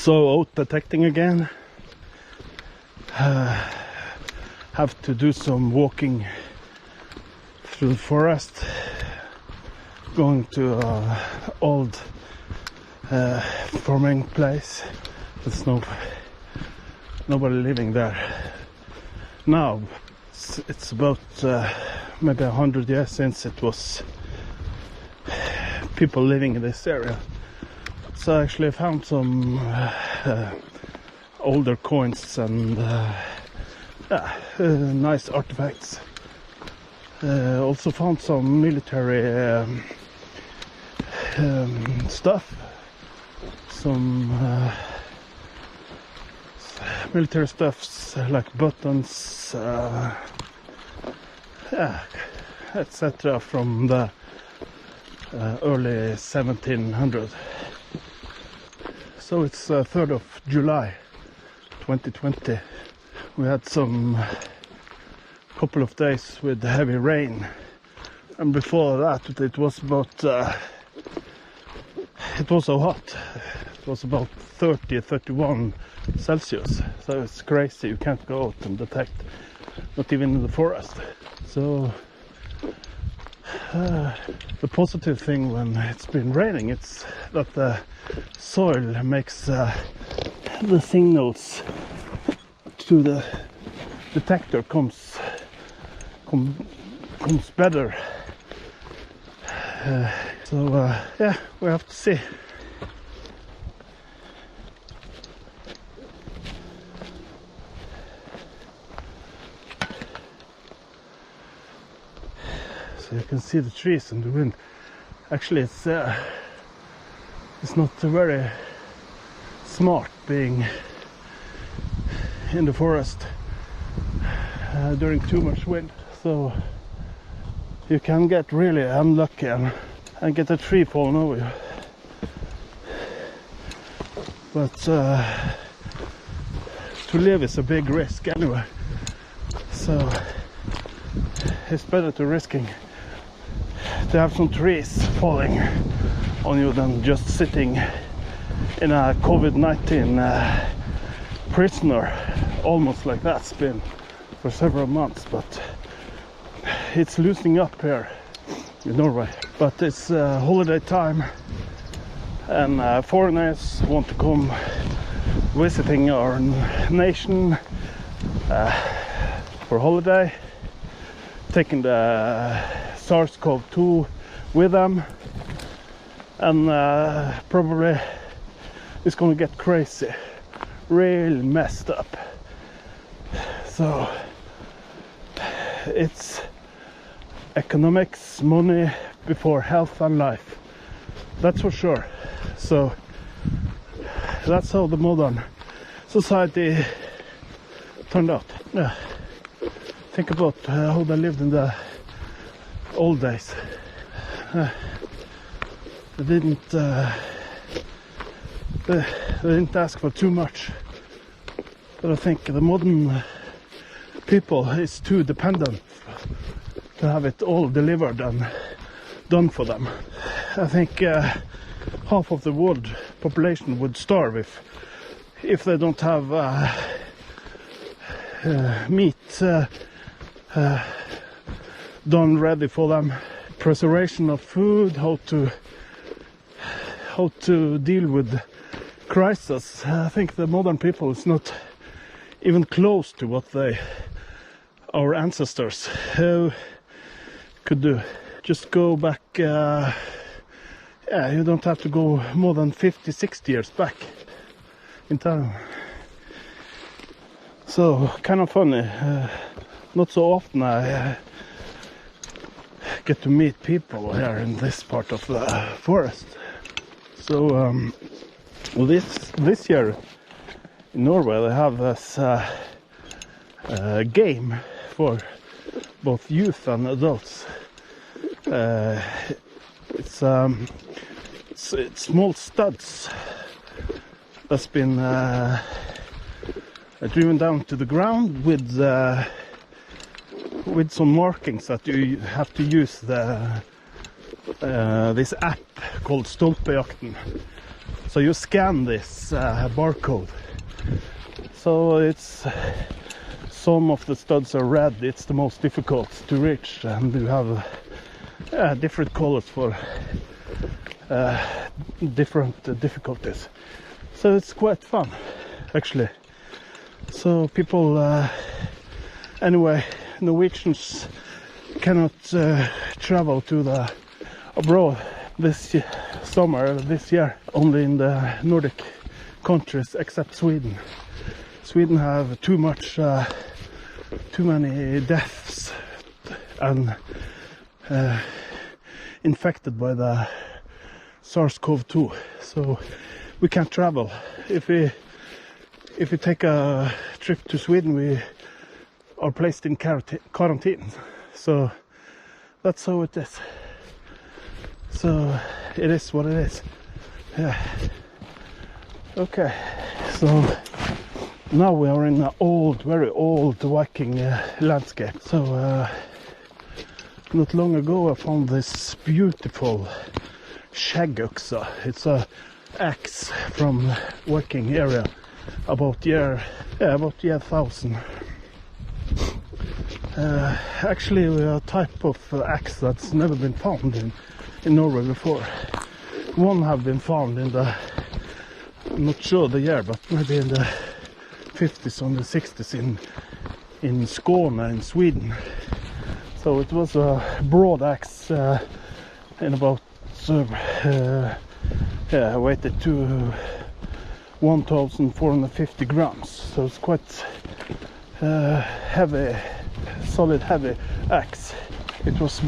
So out detecting again. Have to do some walking through the forest, going to an old farming place. There's nobody living there now. It's about maybe 100 years since it was people living in this area. So I actually found some older coins and nice artifacts. Also found some military stuff, some military stuffs like buttons, etc. from the early 1700s. So it's 3rd of July 2020. We had some couple of days with heavy rain, and before that it was about it was so hot. It was about 31 Celsius, so it's crazy. You can't go out and detect, not even in the forest. So the positive thing when it's been raining, it's that the soil makes the signals to the detector comes better. Yeah, we have to see. So you can see the trees and the wind. Actually, it's not very smart being in the forest during too much wind. So you can get really unlucky and get a tree falling over you. But to live is a big risk anyway. So it's better to have some trees falling on you than just sitting in a COVID-19 prisoner, almost like that's been for several months. But it's loosening up here in Norway. But it's holiday time, and foreigners want to come visiting our nation for holiday, taking the SARS-CoV-2 with them, and probably it's going to get crazy, really messed up. So it's economics, money before health and life, that's for sure. So that's how the modern society turned out. Think about how they lived in the old days. They didn't ask for too much, but I think the modern people is too dependent to have it all delivered and done for them. I think half of the world population would starve if they don't have meat done ready for them. Preservation of food, how to deal with crisis. I think the modern people is not even close to what our ancestors could do. Just go back, you don't have to go more than 50-60 years back in time. So kind of funny. Not so often I get to meet people here in this part of the forest. So this year in Norway they have this game for both youth and adults. It's small studs that's been driven down to the ground with some markings that you have to use this app called Stolpejakten So you scan this barcode. So it's some of the studs are red. It's the most difficult to reach, and you have different colors for different difficulties. So it's quite fun, actually. So people, anyway, Norwegians cannot travel to the abroad this summer, this year, only in the Nordic countries except Sweden. Sweden have too many deaths and infected by the SARS-CoV-2, so we can't travel. If we take a trip to Sweden, we are placed in quarantine. So that's how it is. So it is what it is. Yeah. Okay. So now we are in an old, very old Viking landscape. So not long ago I found this beautiful skjeggøksa. It's a axe from Viking area about year 1000. Actually a type of axe that's never been found in Norway before. One have been found in the, I'm not sure the year, but maybe in the 50s or the 60s in Skåne in Sweden. So it was a broad axe in about weighted to 1,450 grams. So it's quite heavy, solid heavy axe. It was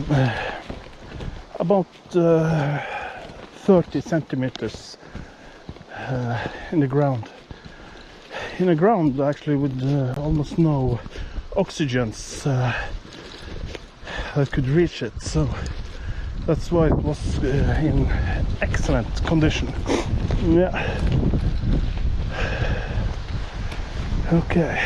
about 30 centimeters in the ground. In the ground, actually, with almost no oxygens that could reach it. So that's why it was in excellent condition. Yeah. Okay.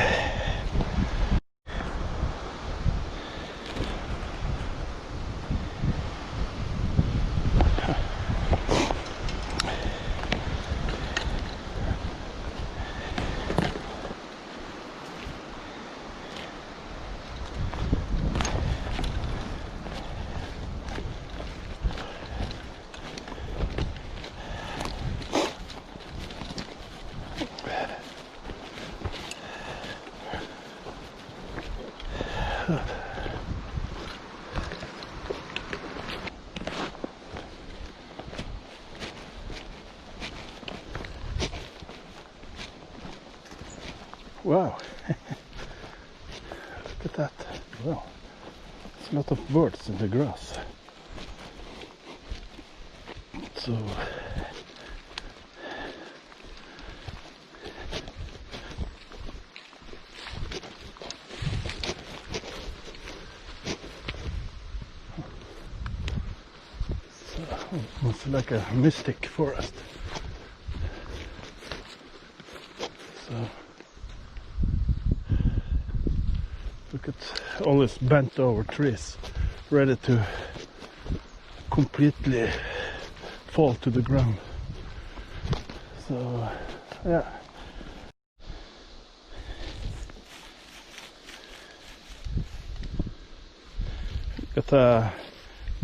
Wow, look at that. Wow, there's a lot of birds in the grass. So it's like a mystic forest. So look at all these bent over trees, ready to completely fall to the ground. So yeah. Got a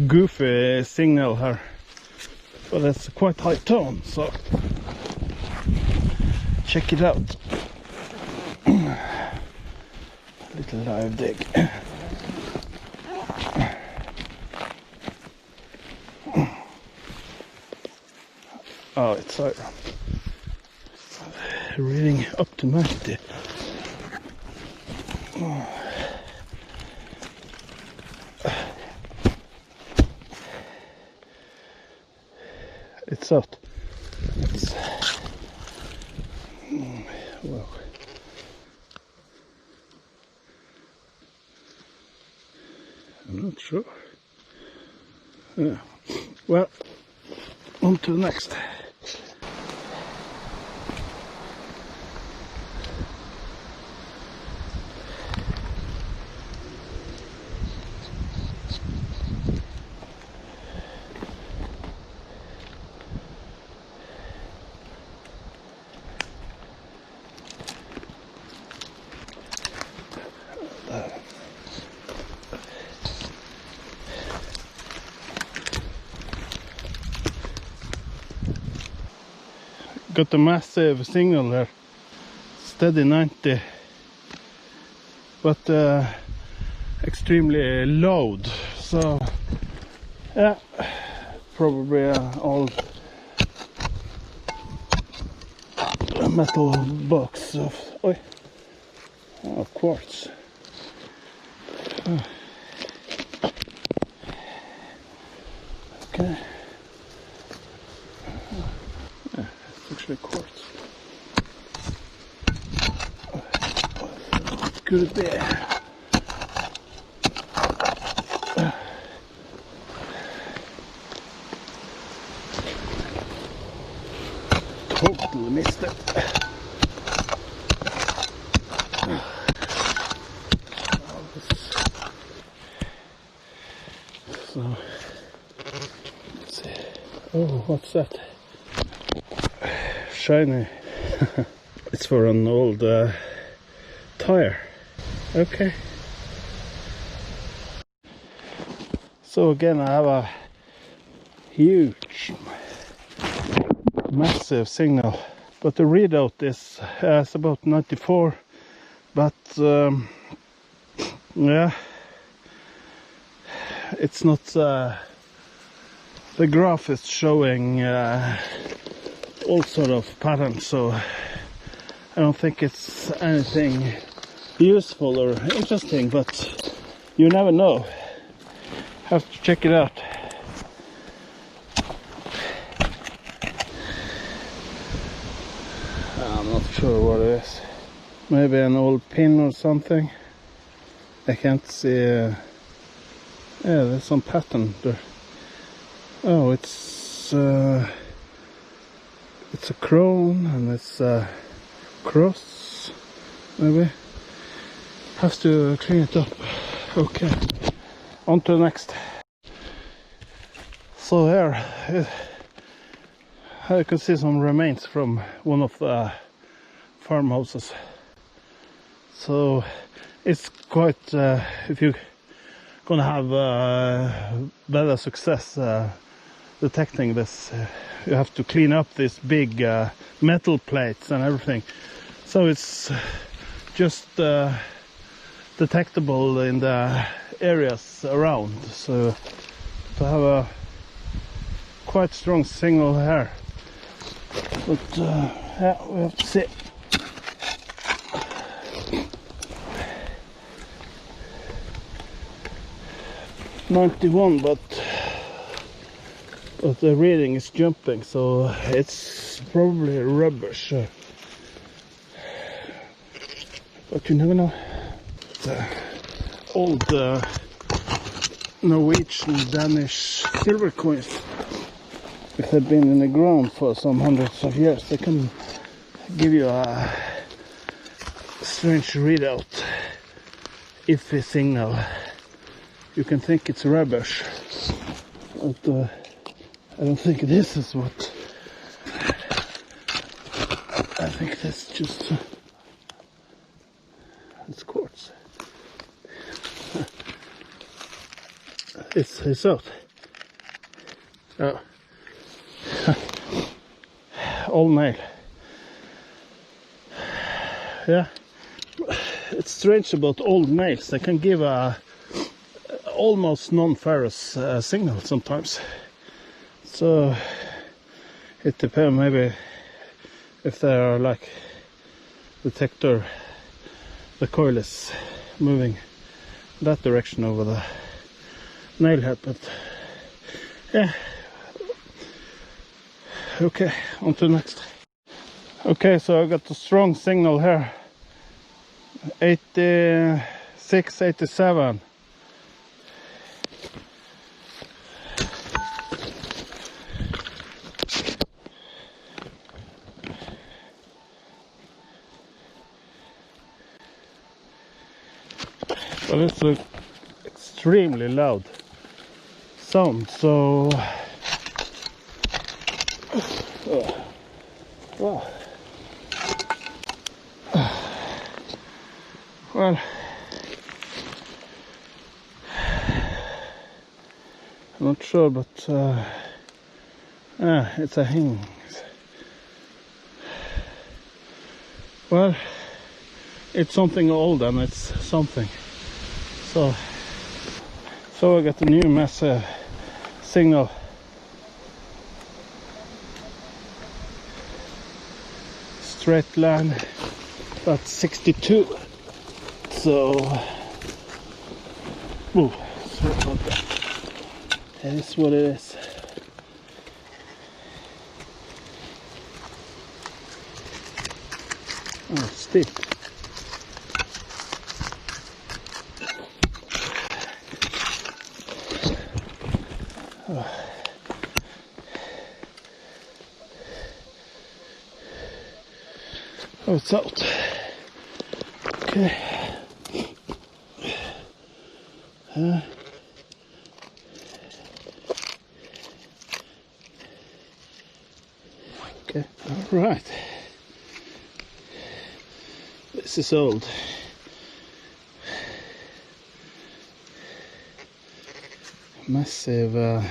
goofy signal here, but it's quite high tone, so check it out. Little live dig. Oh, it's reading up to 90. It's out. It's wow. I'm not sure. Yeah. Well, on to the next. got a massive signal there, steady 90, but extremely loud. So yeah, probably an old metal box of quartz. Okay. Yeah, it's actually quartz. What could it be? Totally missed it. So, let's see. Oh, what's that? Shiny. It's for an old tire. Okay. So again, I have a huge, massive signal, but the readout is about 94. But yeah, it's not. The graph is showing all sort of patterns, so I don't think it's anything useful or interesting, but you never know. Have to check it out. I'm not sure what it is. Maybe an old pin or something. I can't see. Yeah, there's some pattern there. Oh, it's a crown and it's a cross, maybe. Have to clean it up. Okay, on to the next. So here you can see some remains from one of the farmhouses. So it's quite, if you're gonna have better success detecting this, you have to clean up these big metal plates and everything. So it's just detectable in the areas around. So to have a quite strong signal here. But yeah, we have to see. $91, but the reading is jumping, so it's probably rubbish. But you never know. The old Norwegian, Danish silver coins, if they've been in the ground for some hundreds of years, they can give you a strange readout, iffy signal. You can think it's rubbish, but I don't think this is what. I think that's just it's quartz. It's out. Oh. Old nail. Yeah, it's strange about old nails. They can give a almost non-ferrous signal sometimes. So it depends, maybe if they are like detector, the coil is moving that direction over the nail head, but yeah. Okay, on to the next. Okay, so I got a strong signal here. 86, 87. But it's an extremely loud sound, so wow. Well, I'm not sure, but it's a hing. Well, it's something old and it's something. So I got a new massive signal. Straight line, about 62. So, oh, sorry about that. That is what it is. Oh, it's steep. Oh, it's out. Okay. Okay, all right. This is old. Massive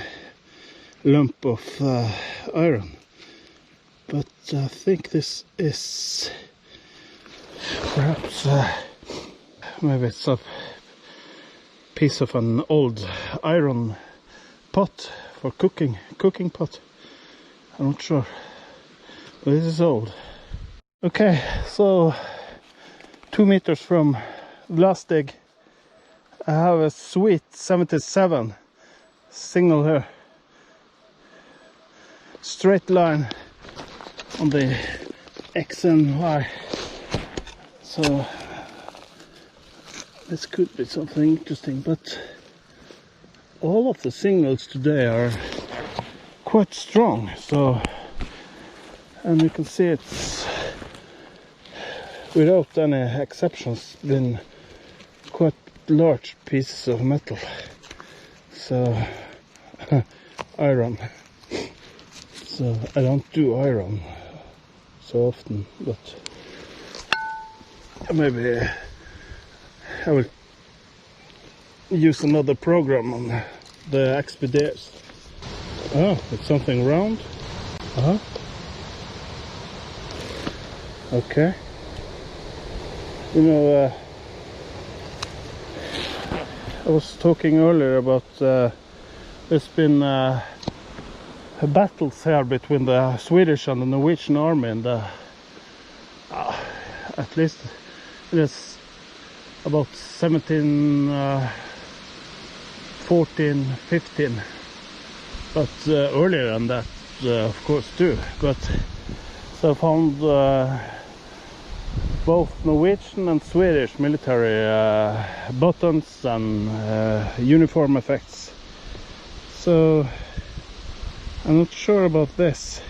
lump of iron. But I think this is perhaps maybe it's a piece of an old iron pot for cooking pot. I'm not sure, but this is old. Okay, so 2 meters from the last dig I have a sweet 77 signal here. Straight line on the X and Y. So this could be something interesting, but all of the signals today are quite strong. So, and you can see it's without any exceptions been quite large pieces of metal. So iron. So I don't do iron so often, but maybe I will use another program on the expeditions. Oh, it's something round. Okay. You know, I was talking earlier about there's been battles here between the Swedish and the Norwegian army, and at least it is about 14, 15, but earlier than that, of course, too. But so I found both Norwegian and Swedish military buttons and uniform effects. So I'm not sure about this.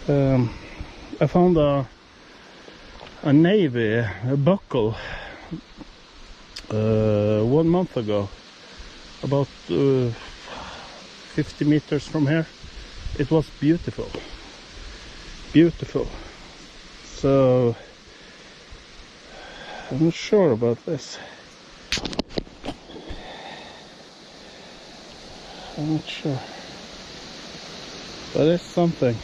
I found a navy buckle 1 month ago, about 50 meters from here. It was beautiful. So I'm not sure about this. I'm not sure, but it's something,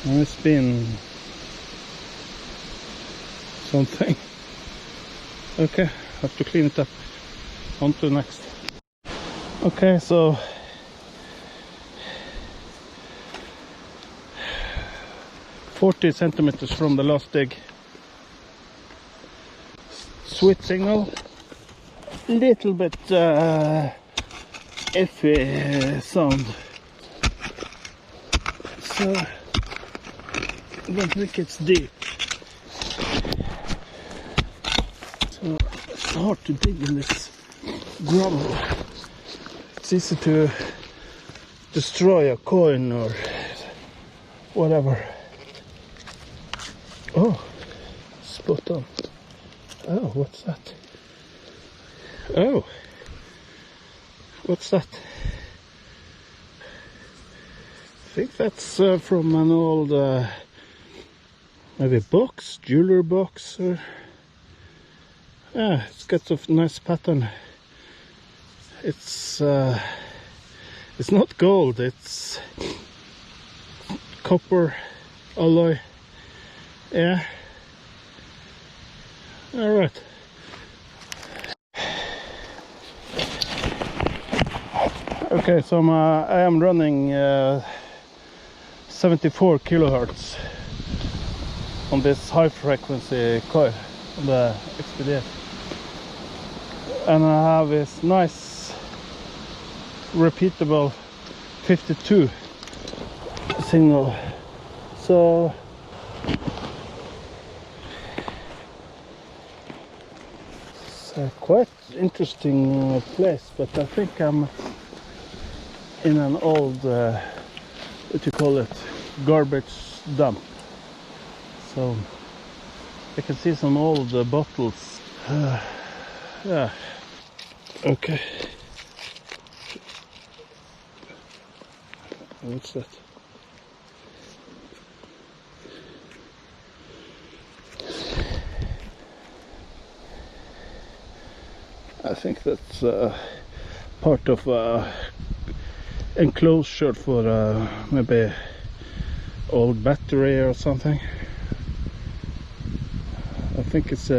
and it's been something. Okay, have to clean it up. On to the next. Okay, so $40 centimeters from the last dig. Sweet signal. Little bit iffy sound. So I don't think it's deep. So it's hard to dig in this gravel. It's easy to destroy a coin or whatever. Oh, spot on. Oh, what's that? Oh, what's that? I think that's from an old maybe box, jeweler box, or yeah, it's got a nice pattern. It's not gold, it's copper alloy. Yeah. All right. Okay, so I am running 74 kilohertz on this high frequency coil on the XPDF, and I have this nice repeatable 52 signal. So it's a quite interesting place, but I think I'm in an old what you call it, garbage dump. So I can see some old bottles. Yeah. Okay. What's that? I think that's part of enclosure for maybe old battery or something. I think it's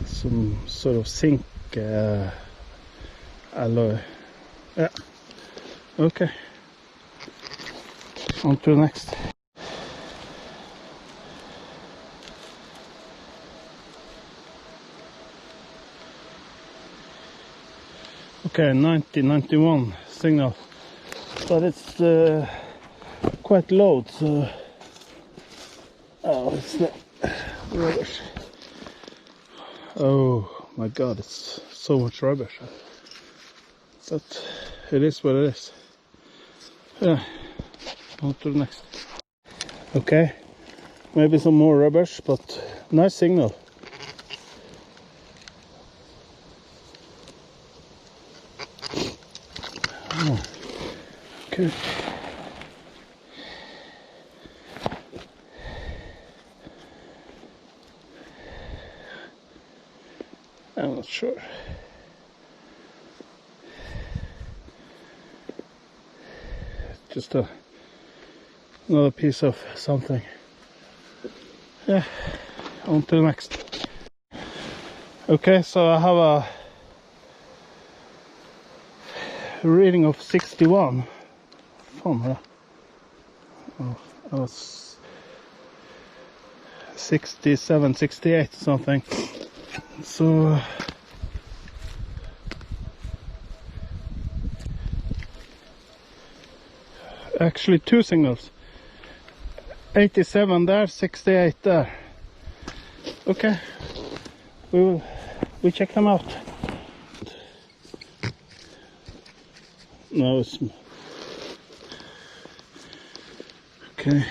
some sort of zinc alloy. Yeah. Okay. On to the next. Okay, 9091 signal, but it's quite low, so oh, it's not rubbish. Oh my god, it's so much rubbish, but it is what it is. Yeah, on to the next. Okay, maybe some more rubbish, but nice signal. Oh, okay. I'm not sure. Just another piece of something. Yeah, on to the next. Okay, so I have a reading of 61. Oh, I was 67, 68 something. So actually two signals, 87 there, 68 there. Okay, we check them out. No, it's okay.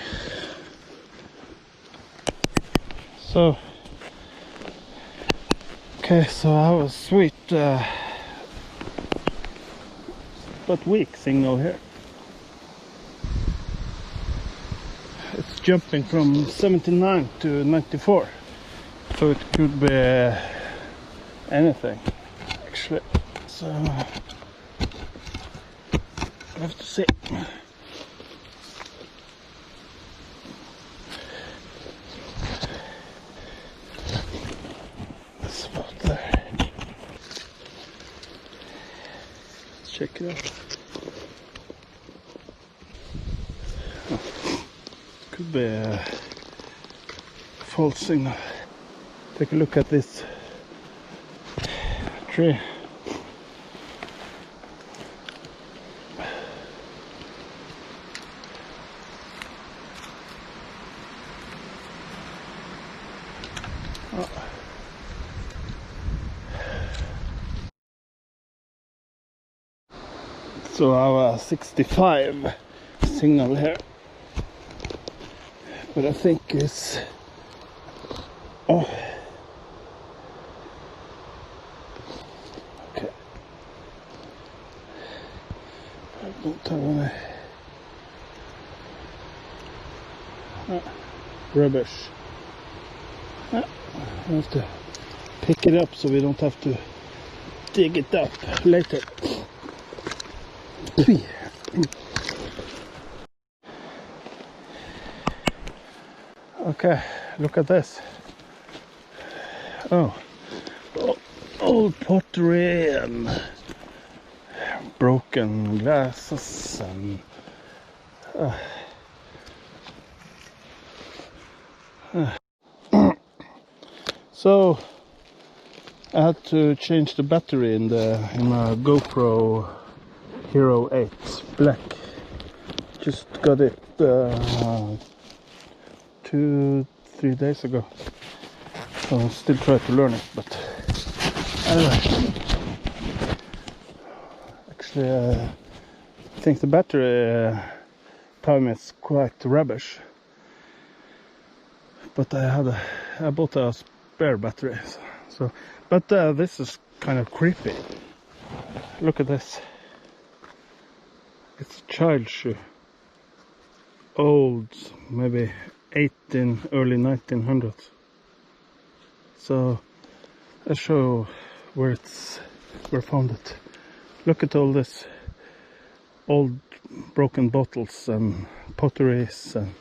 So okay, so I have a sweet but weak signal here. It's jumping from 79 to 94, so it could be anything actually. So I have to see. It's about there. Let's check it out. Oh, could be a fault signal. Take a look at this tree. So I have a 65 signal here, but I think it's okay. I don't have any rubbish. I have to pick it up so we don't have to dig it up later. Okay, look at this. Oh, old pottery and broken glasses and so I had to change the battery in my GoPro Hero 8 Black. Just got it 2-3 days ago. So I'm still trying to learn it, but anyway. Actually, I think the battery time is quite rubbish. But I bought a spare battery. But this is kind of creepy. Look at this. It's a child shoe. Old, maybe early 1900s. So I'll show where I found it. Look at all this old broken bottles and potteries, and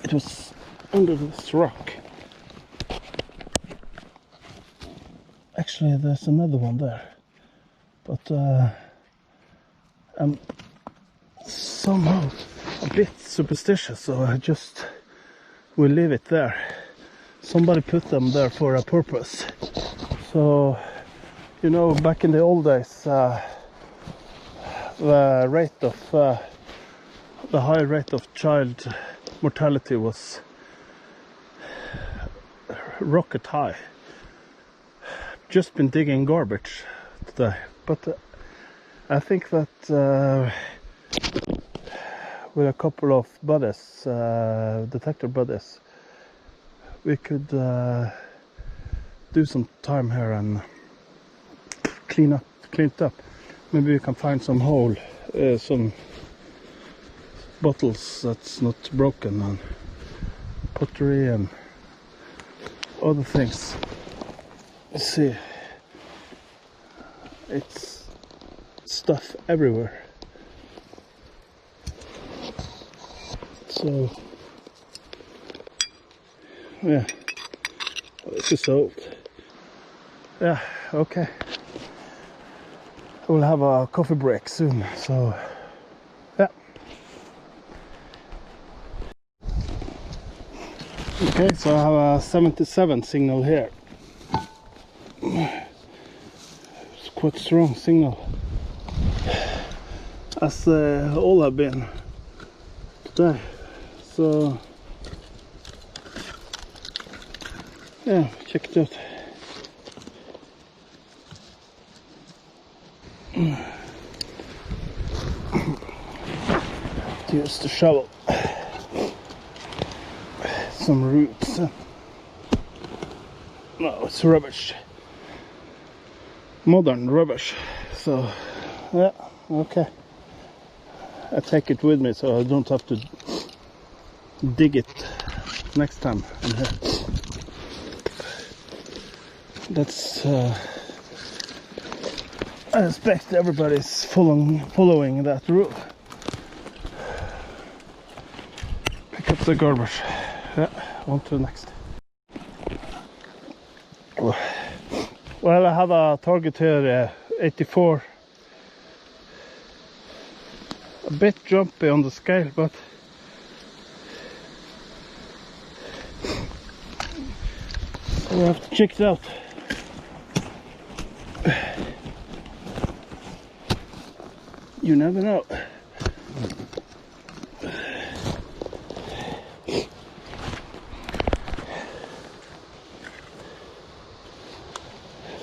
it was under this rock. Actually, there's another one there, but I'm somehow a bit superstitious, so I just will leave it there. Somebody put them there for a purpose. So, you know, back in the old days, the high rate of child mortality was rocket high. Just been digging garbage today, but I think that with a couple of buddies, detector buddies, we could do some time here and clean it up. Maybe we can find some some bottles that's not broken, and pottery and other things. Let's see. It's stuff everywhere. So yeah, this is old. Yeah, okay. We'll have a coffee break soon, so yeah. Okay, so I have a 77 signal here. It's quite strong signal, as all have been today. So yeah, check it out. Use the shovel. Some roots. No, it's rubbish. Modern rubbish. So yeah, okay. I take it with me so I don't have to dig it next time I'm here. That's I expect everybody's following that rule. Pick up the garbage. Yeah, on to the next. Well, I have a target here, 84. A bit jumpy on the scale, but we have to check it out. You never know.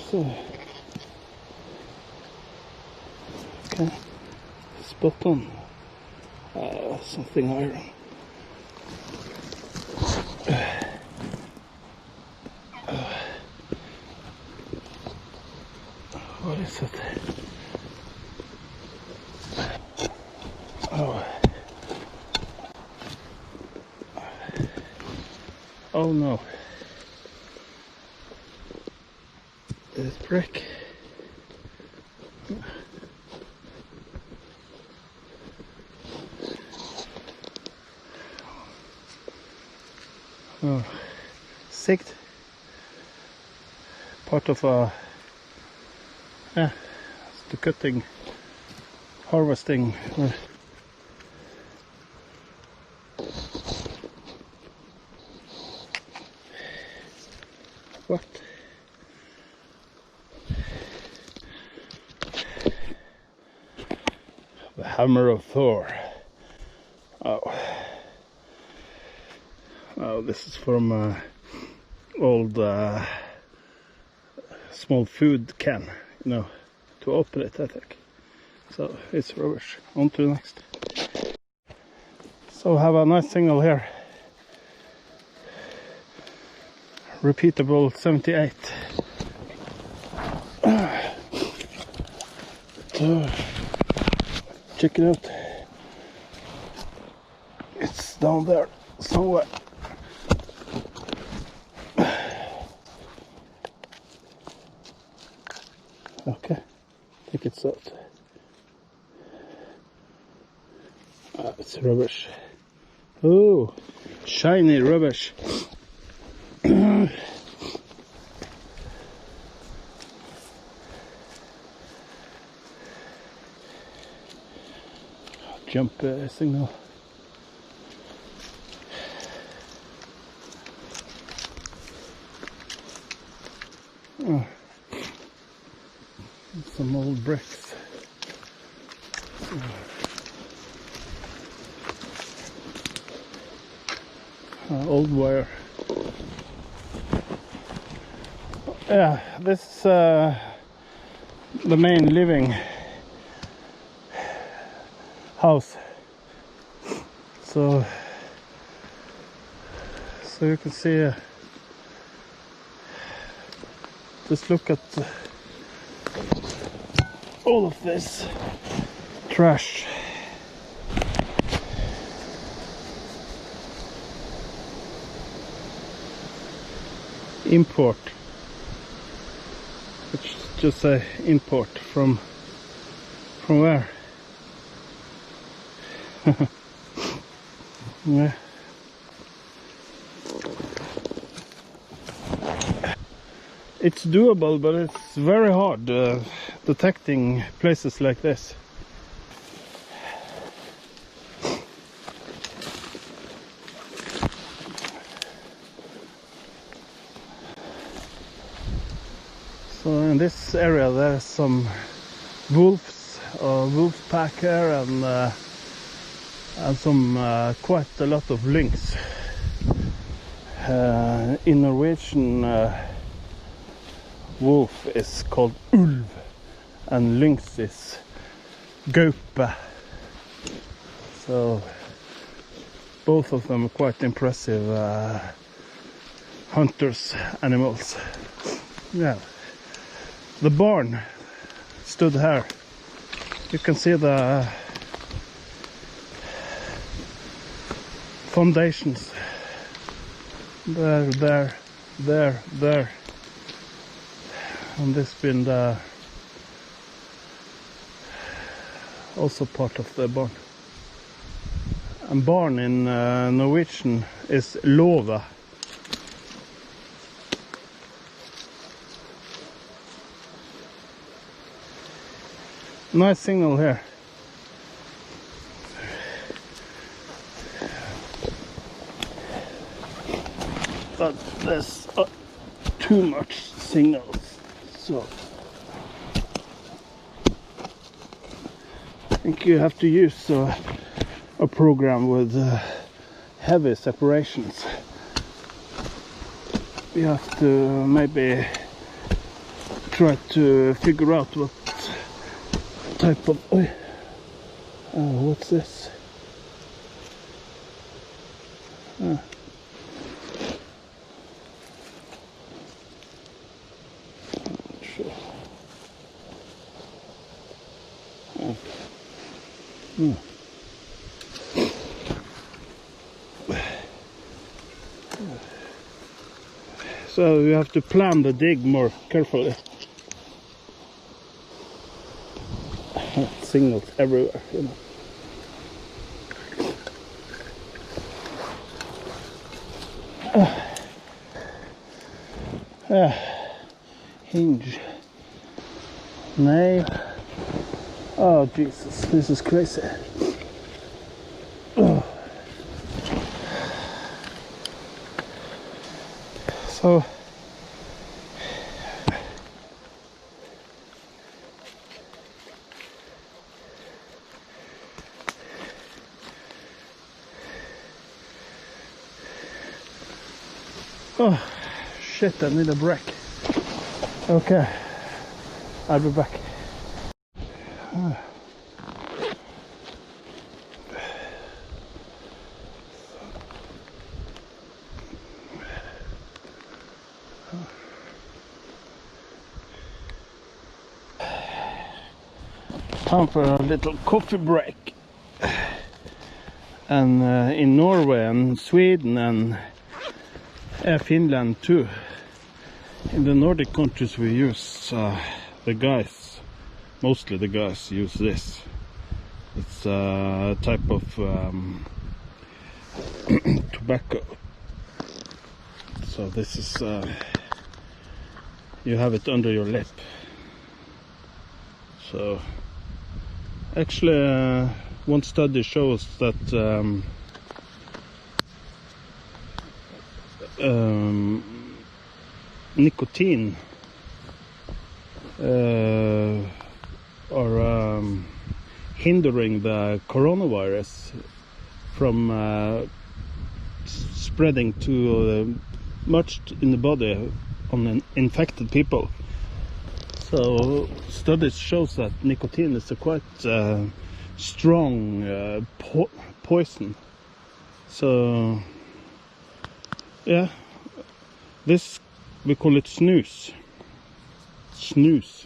So, okay, spot on. Something iron. What is it? Oh no. This brick. insikt. Part of the cutting, harvesting. What? The hammer of Thor. Oh. Oh, this is from old small food can, you know, to open it, I think. So it's rubbish. On to the next. So have a nice signal here. Repeatable 78. So check it out. It's down there somewhere. Okay, I think it's out. It's rubbish. Oh, shiny rubbish. Jump signal. Oh. Some old bricks. Old wire. Yeah, this is the main living house. So you can see. Just look at all of this trash. Import. Let's just say import from where? Yeah. It's doable, but it's very hard detecting places like this. So in this area there's some wolves or wolf pack here, and some quite a lot of lynx. In Norwegian, wolf is called ulv and lynx is gaupe. So both of them are quite impressive hunters animals. Yeah, the barn stood here. You can see the foundations there, and this been the also part of the barn. And barn in Norwegian is låve. Nice signal here. But there's too much signals, so I think you have to use a program with heavy separations. You have to maybe try to figure out what type of what's this? Sure. So you have to plan the dig more carefully. Signals everywhere, you know. Hinge. Nail. Oh Jesus, this is crazy. Oh. So oh shit, I need a break. Okay, I'll be back. Time for a little coffee break. And in Norway and Sweden and Finland too, in the Nordic countries we use the guys, mostly the guys use this. It's a type of tobacco. So this is you have it under your lip. So actually one study shows that nicotine are hindering the coronavirus from spreading to much in the body on infected people. So studies shows that nicotine is a quite strong poison. So yeah, this we call it snus. Snus.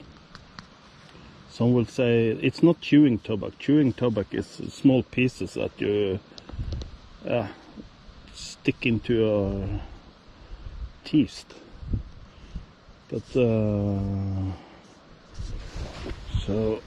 Some will say it's not chewing tobacco. Chewing tobacco is small pieces that you stick into your teeth. But so